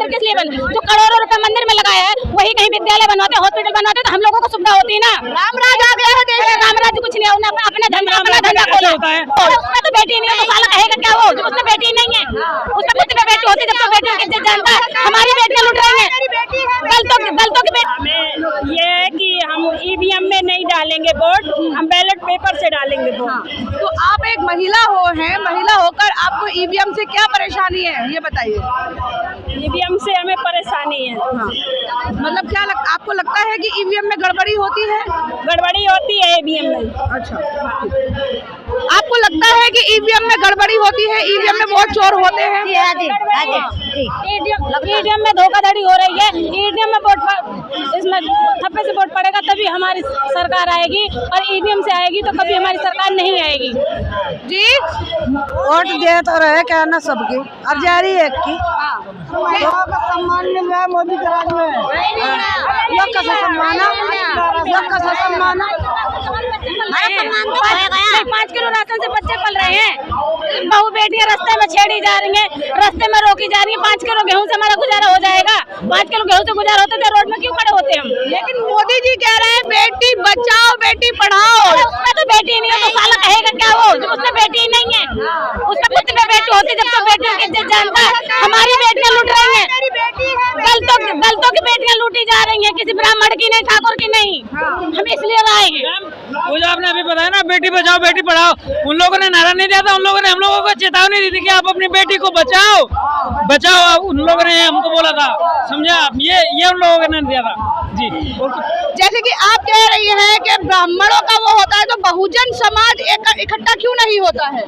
मंदिर किस लिए बन, जो करोड़ों रुपए मंदिर में लगाया है वही कहीं विद्यालय बनवाते, हॉस्पिटल बनवाते तो हम लोगों को सुविधा होती ना। रामराज आ गया है देश में, रामराज कुछ नहीं है, अपना धंधा खोला होता है। उसमें तो बेटी नहीं है तो साला कहेगा क्या वो, उसमें बेटी नहीं है, उसमें कितने बेटी होती जब तो बेटी की इज्जत जानता है। हमारी बेटियां लुट रही हैं, दलितों की बेटी। ये है कि हम ईवीएम में नहीं डालेंगे वोट, हम बैलेट पेपर से डालेंगे वोट। तो आप एक महिला महिला होकर आपको ईवीएम से क्या परेशानी है ये बताइए। ईवीएम से हमें परेशानी है। मतलब क्या आपको लगता है कि ईवीएम में गड़बड़ी होती है? गड़बड़ी होती है ईवीएम में। अच्छा, आपको लगता है कि ईवीएम में गड़बड़ी होती है, ईवीएम में बहुत चोर होते हैं? ईवीएम में धोखाधड़ी हो रही है। ईवीएम में वोट, इसमें थप्पे से वोट पड़ेगा तभी हमारी सरकार आएगी, और ईवीएम से आएगी तो कभी हमारी सरकार नहीं आएगी। जी, वोट दे तो रहे क्या ना सबकी, अब जारी है की सम्मान मिल रहा है मोदी के राज में। लोग का सम्मान, लोग का सम्मान, 5 किलो राशन से बच्चे पल रहे हैं। बहू बेटियां रास्ते में छेड़ी जा रही हैं, रास्ते में रोकी जा रही हैं। 5 किलो गेहूं से हमारा गुजारा हो जाएगा? 5 किलो गेहूं से गुजारा होता तो रोड में क्यों खड़े होते हम? लेकिन मोदी जी कह रहे हैं बेटी बचाओ बेटी पढ़ाओ। उसमें तो बेटी नहीं है तो साला कहेगा क्या वो, उसमें बेटी नहीं है, उसमें कितने बेटी होती जब तो बेटी की इज्जत जानता है। हमारी बेटियां लुट रही हैं, दलितों की बेटियां लूटी जा रही हैं, किसी ब्राह्मण की नहीं, ठाकुर की नहीं। हम इसलिए आए हैं। वो जो आपने अभी बताया ना बेटी बचाओ बेटी पढ़ाओ, उन लोगों ने नारा नहीं दिया था, उन लोगों ने हम लोगों को चेतावनी दी थी कि आप अपनी बेटी को बचाओ बचाओ, उन लोगों ने हमको बोला था, समझा आप? ये उन लोगों ने दिया था जी। जैसे कि आप कह रही हैं कि ब्राह्मणों का वो होता है तो बहुजन समाज इकट्ठा क्यों नहीं होता है?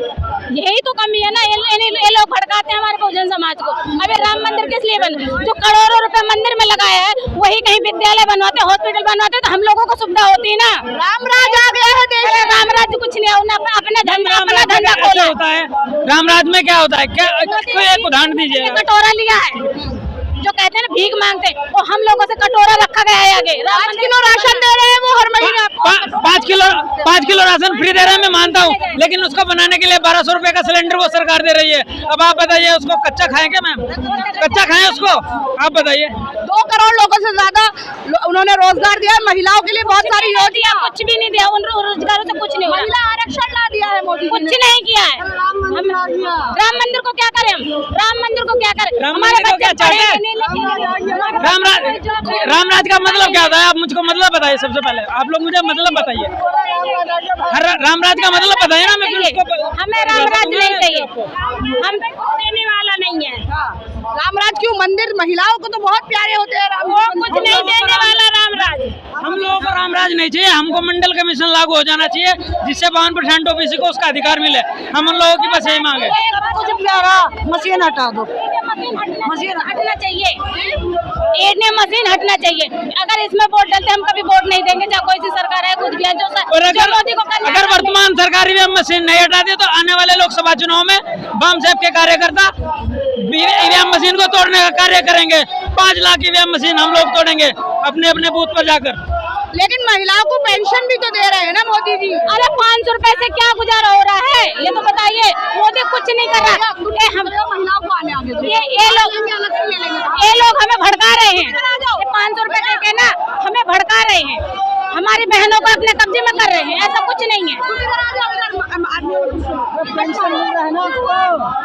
यही तो कमी है ना, ये लोग भड़काते हैं हमारे बहुजन समाज को। अबे राम मंदिर किस लिए बन, जो करोड़ों रुपए मंदिर में लगाया है वही कहीं विद्यालय बनवाते, हॉस्पिटल बनवाते तो हम लोगों को सुविधा होती ना। रामराज आ गया है देश में, रामराज कुछ नहीं है, अपना धंधा खोला होता है। रामराज में क्या होता है, क्या कोई एक उदाहरण दीजिए। कटोरा लिया है, जो कहते हैं ना भीख मांगते, वो हम लोगों से कटोरा रखा गया है आगे। 5 किलो राशन दे रहे हैं वो हर महीने आपको। 5 किलो राशन फ्री दे रहे हैं, मैं मानता हूँ, लेकिन उसको बनाने के लिए 1200 रुपए का सिलेंडर वो सरकार दे रही है। अब आप बताइए उसको कच्चा खाएं क्या मैम? कच्चा खाएं उसको? आप बताइए। 2 करोड़ लोगों से ज्यादा उन्होंने रोजगार दिया है, महिलाओं के लिए बहुत सारी योजना। कुछ भी नहीं दिया, उन रोजगारों से कुछ नहीं हुआ। महिला आरक्षण ला दिया है मोदी, कुछ नहीं किया है। राम मंदिर को क्या करें हम? राम मंदिर को क्या करें? हमारे बच्चे पढ़ेंगे नहीं। रामराज का मतलब क्या होता है? आप मुझको मतलब बताइए सबसे पहले, आप लोग मुझे मतलब बताइए। रामराज का मतलब बताइए ना। हमें रामराज नहीं चाहिए, हम देने वाला नहीं है। रामराज क्यों? मंदिर महिलाओं को तो बहुत प्यारे होते हैं। वो कुछ नहीं देने वाला रामराज। हम लोगों को रामराज नहीं चाहिए, हमको मंडल कमीशन लागू हो जाना चाहिए, जिससे 52% ओबीसी को उसका अधिकार मिले। हम उन लोगों की बस यही मांगे। कुछ प्यारा मशीन हटा दो, मशीन हटना चाहिए, एटीएम मशीन हटना चाहिए। अगर इसमें वोट डालते हम कभी वोट नहीं देंगे, चाहे कोई सी सरकार है, कुछ भी है। जो मोदी को अगर वर्तमान सरकार ईवीएम मशीन नहीं हटाती तो आने वाले लोकसभा चुनाव में बम साहब के कार्यकर्ता ईवीएम मशीन को तोड़ने का कार्य करेंगे। 5 लाख ईवीएम मशीन हम लोग तोड़ेंगे अपने अपने बूथ पर जाकर। लेकिन महिलाओं को पेंशन भी तो दे रहे हैं ना मोदी जी। अरे 500 रुपए से क्या गुजारा हो रहा है ये तो बताइए। मोदी कुछ नहीं कर रहा। हम महिलाओं को आने आगे ये लोग हमें भड़का रहे हैं। 500 रुपए देके ना हमें भड़का रहे हैं, हमारी बहनों को अपने कब्जे में कर रहे हैं। ऐसा कुछ नहीं है।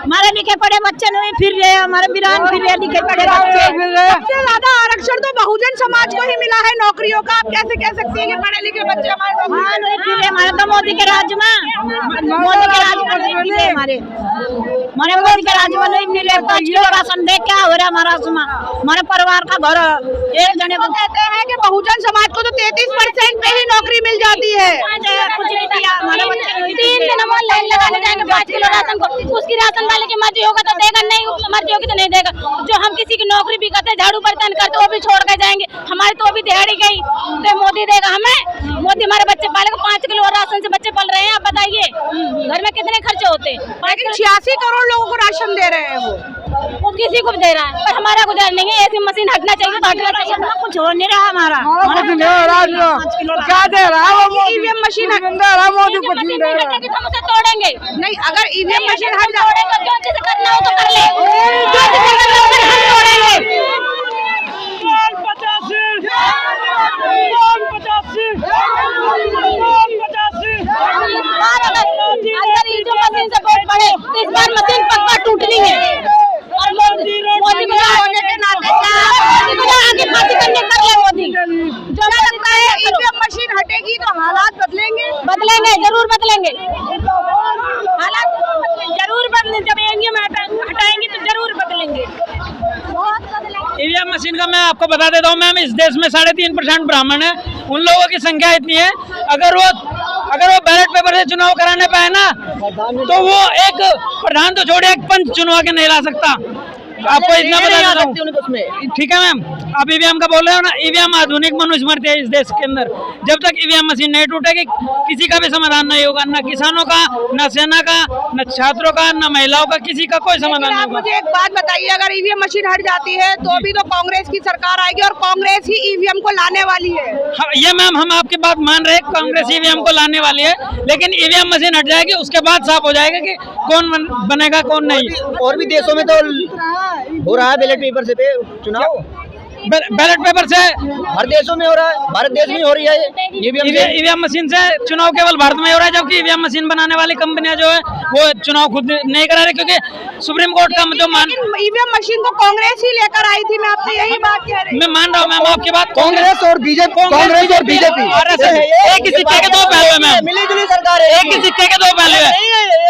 हमारे लिखे पढ़े बच्चे नहीं फिर रहे, हमारे बिरान फिर रहे, लिखे पढ़े बच्चे। सबसे ज्यादा आरक्षण तो बहुजन समाज को ही मिला है नौकरियों का। आप कैसे कह सकती हैं कि पढ़े लिखे बच्चे हमारे तो मोदी के राज में, मोदी के राज में नहीं मिले, हमारे मोदी के राज में नहीं मिले। 5 किलो राशन दे क्या हो रहा है हमारे परिवार का घर एक जने को। कहते हैं कि बहुजन समाज को तो 33% पे ही नौकरी मिल जाती है। कुछ नहीं दिया हमारे बच्चे। 3 दिन हम लाइन लगाने जाएंगे 5 किलो राशन को। उसकी राशन वाले की मर्जी होगा तो देगा, नहीं मर्जी होगी तो नहीं देगा। जो हम किसी की नौकरी भी करते, झाड़ू बर्तन करते, वो भी छोड़ कर जाएंगे। हमारी तो अभी दिहाड़ी गई तो मोदी देगा हमें? मोदी हमारे बच्चे पालेगा। 5 किलो राशन से बच्चे पल रहे हैं। आप बताइए घर में कितने खर्चे होते हैं? 86 करोड़ लोगों को राशन दे रहे हैं वो किसी को भी दे रहा है, पर हमारा गुजार नहीं है। ऐसी मशीन हटना चाहिए तो हटना चाहिए। कुछ हो नहीं रहा हमारा। क्या दे रहा है वो? ईवीएम मशीन दे रहा है मोदी को। हम उसे तोड़ेंगे नहीं, अगर ईवीएम मशीन हट तोड़ेंगे, जो चीज करना हो तो कर ले, जो चीज करना हो हम तोड़ेंगे। ईवीएम मशीन का मैं आपको बता देता हूँ मैम, इस देश में 3.5% ब्राह्मण है, उन लोगों की संख्या इतनी है, अगर वो बैलेट पेपर से चुनाव कराने पाए ना तो वो एक प्रधान तो छोड़े एक पंच चुनवा के नहीं ला सकता। आपको इतना बता देता हूँ, ठीक है मैम। आप ईवीएम का बोल रहे हो ना, ईवीएम आधुनिक मनुस्मृति है इस देश के अंदर। जब तक ईवीएम मशीन नहीं टूटेगी किसी का भी समाधान नहीं होगा, न किसानों का, न सेना का, न छात्रों का, न महिलाओं का, किसी का कोई समाधान नहीं होगा। मुझे एक बात बताइए, अगर ईवीएम मशीन हट जाती है तो भी तो कांग्रेस की सरकार आएगी और कांग्रेस ही ईवीएम को लाने वाली है। ये मैम हम आपकी बात मान रहे हैं, कांग्रेस ईवीएम को लाने वाली है, लेकिन ईवीएम मशीन हट जाएगी उसके बाद साफ हो जाएगा कि कौन बनेगा कौन नहीं। और भी देशों में तो हो रहा है बैलेट पेपर से चुनाव, बैलेट पेपर से हर देशों में हो रहा है, भारत देश में हो रही है ईवीएम मशीन से चुनाव केवल भारत में हो रहा है, जबकि ईवीएम मशीन बनाने वाली कंपनियां जो है वो चुनाव खुद नहीं करा रही, क्योंकि सुप्रीम कोर्ट का जो ईवीएम मशीन को कांग्रेस ही लेकर आई थी। मैं आपसे यही बात कह रही हूँ। मैं मान रहा हूँ मैम आपकी बात। कांग्रेस और बीजेपी, कांग्रेस और बीजेपी एक ही सिक्के के दो पहलू है मैम, मिली जुली सरकार है, एक ही सिक्के के दो पहलू है।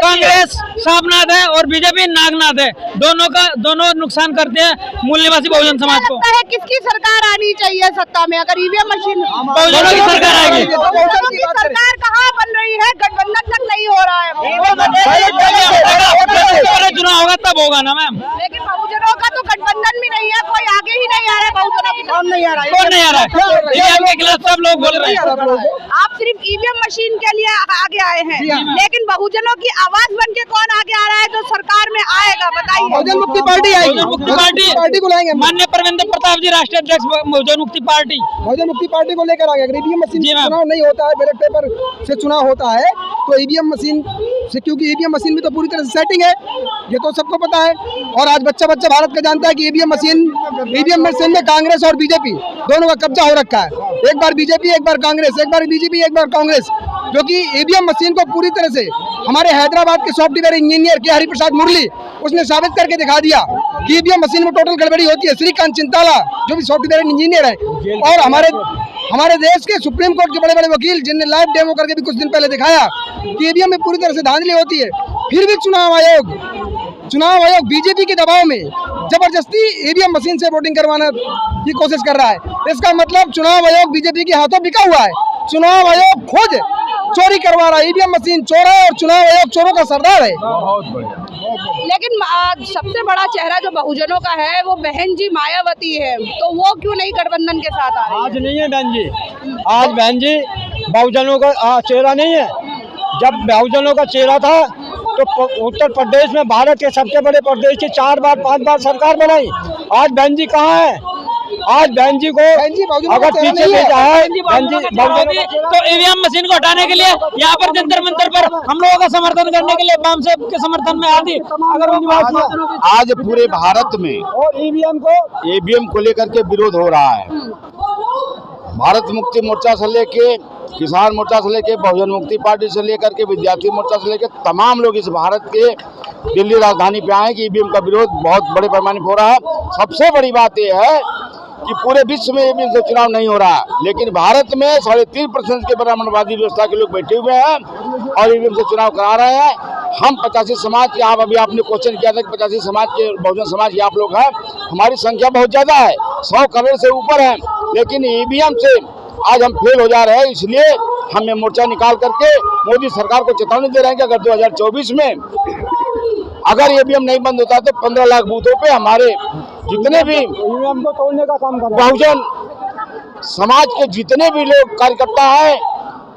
कांग्रेस सांपनाथ है और बीजेपी नागनाथ है, दोनों नुकसान करते हैं मूल निवासी बहुजन समाज को। किसकी सरकार आनी चाहिए सत्ता में अगर ईवीएम मशीन? बहुजनों की सरकार आएगी। बहुजनों की सरकार कहाँ बन रही है? गठबंधन तक नहीं हो रहा है। चुनाव होगा तब होगा ना मैम, लेकिन बहुजनों का तो गठबंधन भी नहीं है, कोई आगे ही नहीं आ रहा है। बहुजनों की कौन नहीं आ रहा है? कौन नहीं आ रहा है? ईवीएम के खिलाफ सब लोग बोल रहे हैं। आप सिर्फ ईवीएम मशीन के लिए आगे आए हैं, लेकिन बहुजनों की आवाज बन के कौन आगे आ रहा है जो सरकार में आएगा? बताइए। बहुजन मुक्ति पार्टी आएगी, बहुजन मुक्ति पार्टी को लाएंगे। माननीय परविंदर प्रताप जी राष्ट्रीय अध्यक्ष बहुजन मुक्ति पार्टी, बहुजन मुक्ति पार्टी को लेकर आगे। ईवीएम मशीन से चुनाव नहीं होता है, बैलेट पेपर से चुनाव होता है, तो ईवीएम मशीन से, क्योंकि ईवीएम मशीन में तो पूरी तरह से सेटिंग है, ये तो सबको पता है। और आज बच्चा भारत का जानता है कि ईवीएम मशीन में कांग्रेस और बीजेपी दोनों का कब्जा हो रखा है। एक बार बीजेपी, एक बार कांग्रेस, एक बार बीजेपी, एक बार कांग्रेस, जो कि ईवीएम मशीन को पूरी तरह से हमारे हैदराबाद के सॉफ्टवेयर इंजीनियर के हरिप्रसाद मुरली, उसने साबित करके दिखा दिया कि ईवीएम मशीन में टोटल गड़बड़ी होती है। श्रीकांत चिंताला जो भी सॉफ्टवेयर इंजीनियर है, और हमारे देश के सुप्रीम कोर्ट के बड़े बड़े वकील, जिनने लाइव डेमो करके भी कुछ दिन पहले दिखाया कि ईवीएम में पूरी तरह से धांधली होती है। फिर भी चुनाव आयोग बीजेपी के दबाव में जबरदस्ती ईवीएम मशीन से वोटिंग करवाना की कोशिश कर रहा है। इसका मतलब चुनाव आयोग बीजेपी के हाथों बिका हुआ है। चुनाव आयोग खुद चोरी करवा रहा है, ईवीएम मशीन चोर है और चुनाव आयोग चोरों का सरदार है। लेकिन सबसे बड़ा चेहरा जो बहुजनों का है वो बहन जी मायावती है, तो वो क्यों नहीं गठबंधन के साथ आ रही है? आज नहीं है बहन जी, आज बहन जी बहुजनों का चेहरा नहीं है। जब बहुजनों का चेहरा था तो उत्तर प्रदेश में भारत के सबसे बड़े प्रदेश की 4 बार 5 बार सरकार बनाई। आज बहन जी कहाँ है? आज बहन जी को अगर पीछे भेजा है बहन जी तो ईवीएम मशीन को हटाने के लिए यहाँ पर जंतर मंतर पर हम लोगों का समर्थन करने के लिए वाम से के समर्थन में आती। अगर आज पूरे भारत में और ईवीएम को लेकर के विरोध हो रहा है। भारत मुक्ति मोर्चा से लेके, किसान मोर्चा से लेके, बहुजन मुक्ति पार्टी से लेकर के, विद्यार्थी मोर्चा से लेकर तमाम लोग इस भारत के दिल्ली राजधानी पे आए कि ईवीएम का विरोध बहुत बड़े पैमाने पर हो रहा है। सबसे बड़ी बात यह है कि पूरे विश्व में ईवीएम से चुनाव नहीं हो रहा, लेकिन भारत में 3.5% के ब्राह्मणवादी व्यवस्था के लोग बैठे हुए हैं और ईवीएम से चुनाव करा रहे हैं। हम 85 समाज के, आप अभी आपने क्वेश्चन किया था कि 85 समाज के, बहुजन समाज के आप लोग हैं, हमारी संख्या बहुत ज्यादा है, 100 करोड़ से ऊपर है, लेकिन ईवीएम से आज हम फेल हो जा रहे हैं। इसलिए हम ये मोर्चा निकाल करके मोदी सरकार को चेतावनी दे रहे हैं कि अगर 2024 में अगर ईवीएम नहीं बंद होता तो 15 लाख बूथों पे हमारे जितने भी ईवीएम को तोड़ने का काम कर बहुजन समाज के जितने भी लोग कार्यकर्ता हैं,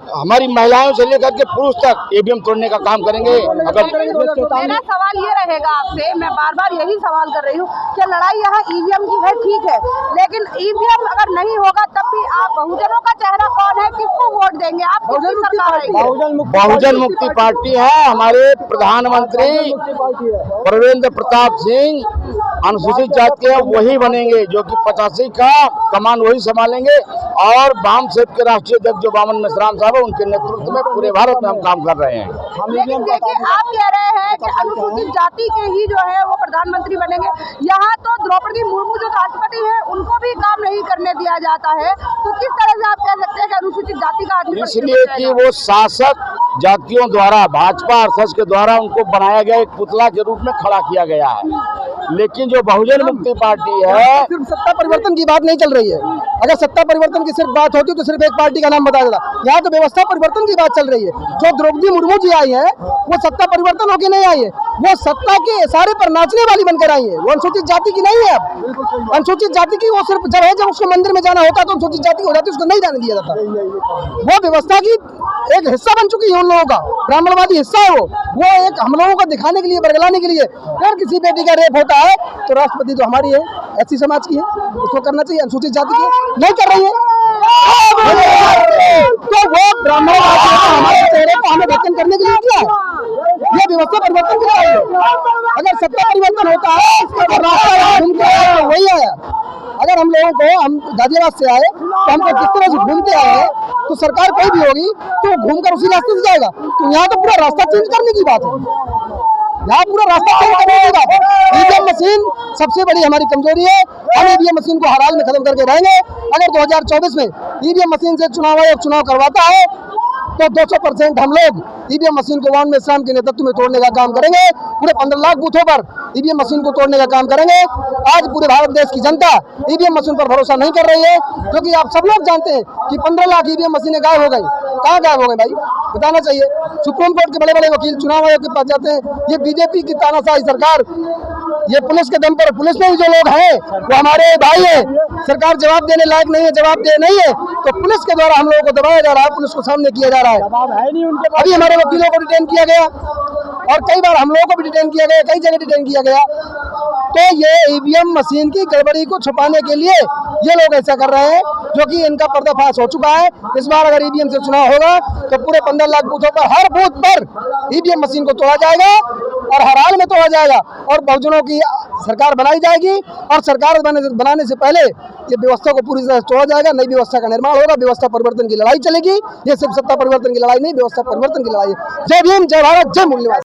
हमारी महिलाओं से लेकर के पुरुष तक ईवीएम तोड़ने का काम करेंगे। अगर मेरा सवाल ये रहेगा आपसे, मैं बार बार यही सवाल कर रही हूँ कि लड़ाई यहाँ ईवीएम की है, ठीक है, लेकिन ईवीएम अगर नहीं होगा तब भी आप बहुजनों का चेहरा कौन है, किसको वोट देंगे आप? बहुजन मुक्ति पार्टी है। हमारे प्रधानमंत्री परविंदर प्रताप सिंह अनुसूचित जाति के वही बनेंगे, जो कि 85 का कमान वही संभालेंगे, और वाम सेना के राष्ट्रीय अध्यक्ष जो वामन मिश्राम साहब, उनके नेतृत्व में पूरे भारत में हम काम कर रहे हैं। लेकिन देखिए, आप कह रहे हैं कि अनुसूचित जाति के ही जो है वो प्रधानमंत्री बनेंगे। यहाँ तो द्रौपदी मुर्मू जो राष्ट्रपति है उनको भी काम नहीं करने दिया जाता है, तो किस तरह से आप कह सकते हैं कि अनुसूचित जाति का? इसलिए कि वो शासक जातियों द्वारा, भाजपा आरएसएस के द्वारा उनको बनाया गया एक पुतला के रूप में खड़ा किया गया है। लेकिन जो बहुजन मुक्ति पार्टी है, सिर्फ सत्ता परिवर्तन की बात नहीं चल रही है। अगर सत्ता परिवर्तन की सिर्फ बात होती तो सिर्फ एक पार्टी का नाम बताया जाता। यहाँ तो व्यवस्था परिवर्तन की बात चल रही है। जो द्रौपदी मुर्मू जी आई है वो सत्ता परिवर्तन होकर नहीं आई है, वो सत्ता के इशारे पर नाचने वाली बनकर आई है। वो अनुसूचित जाति की नहीं है। अब अनुसूचित जाति की वो सिर्फ जब उसको मंदिर में जाना होता तो अनुसूचित जाति हो जाती, उसको नहीं जाने दिया जाता। वो व्यवस्था की एक हिस्सा बन चुकी है उन लोगों का, ब्राह्मणवादी हिस्सा है वो एक हम लोगों को दिखाने के लिए, बरगलाने के लिए। अगर किसी बेटी का रेप होता है तो राष्ट्रपति तो हमारी है, ऐसी समाज की है, उसको करना चाहिए। अनुसूचित जाति की नहीं कर रही है तो वो ब्राह्मणवादी हमारे चेहरे को हमें वचन करने के लिए किया है। ये व्यवस्था परिवर्तन के लिए है। अगर सत्ता परिवर्तन होता है तो रास्ता घूम के वही आया। अगर हम लोगों को, हम गाजियाबाद से आए तो हमको किस तरह से घूमते आए, तो सरकार कोई भी होगी तो घूमकर उसी रास्ते से जाएगा। तो यहाँ तो पूरा रास्ता चेंज करने की बात है, यहाँ पूरा रास्ता चेंज करने की बात है। ईवीएम मशीन सबसे बड़ी हमारी कमजोरी है। हम ईवीएम मशीन को हर हाल में खत्म करके रहेंगे। अगर 2024 में ईवीएम मशीन से चुनाव आयोग चुनाव करवाता है तो 200% हम लोग ईवीएम मशीन को वान मेश्राम के नेतृत्व में तोड़ने का काम करेंगे। पूरे 15 लाख बूथों पर ईवीएम मशीन को तोड़ने का काम करेंगे। आज पूरे भारत देश की जनता ईवीएम मशीन पर भरोसा नहीं कर रही है, क्योंकि आप सब लोग जानते हैं कि 15 लाख ईवीएम मशीनें गायब हो गई। कहाँ गायब हो गई भाई, बताना चाहिए। सुप्रीम कोर्ट के बड़े बड़े वकील चुनाव आयोग के पास जाते हैं। ये बीजेपी की तानाशाही सरकार, ये पुलिस के दम पर, पुलिस में भी जो लोग हैं वो हमारे भाई है। सरकार जवाब देने लायक नहीं है, जवाब दे नहीं है तो पुलिस के द्वारा हम लोगों को दबाया जा रहा है, पुलिस को सामने किया जा रहा है। अभी हमारे वकीलों को डिटेन किया गया और कई बार हम लोगों को भी डिटेन किया गया, कई जगह डिटेन किया गया। तो ये ईवीएम मशीन की गड़बड़ी को छुपाने के लिए ये लोग ऐसा कर रहे हैं, जो कि इनका पर्दाफाश हो चुका है। इस बार अगर ईवीएम से चुनाव होगा तो पूरे 15 लाख बूथों पर, हर बूथ पर ईवीएम मशीन को तोड़ा जाएगा और हर हाल में तोड़ा जाएगा और बहुजनों की सरकार बनाई जाएगी। और सरकार बनाने से पहले ये व्यवस्था को पूरी तरह तोड़ा जाएगा, नई व्यवस्था का निर्माण होगा, व्यवस्था परिवर्तन की लड़ाई चलेगी। ये सिर्फ सत्ता परिवर्तन की लड़ाई नहीं, व्यवस्था परिवर्तन की लड़ाई है। जय भीम, जय भारत, जय मूल्यवाद।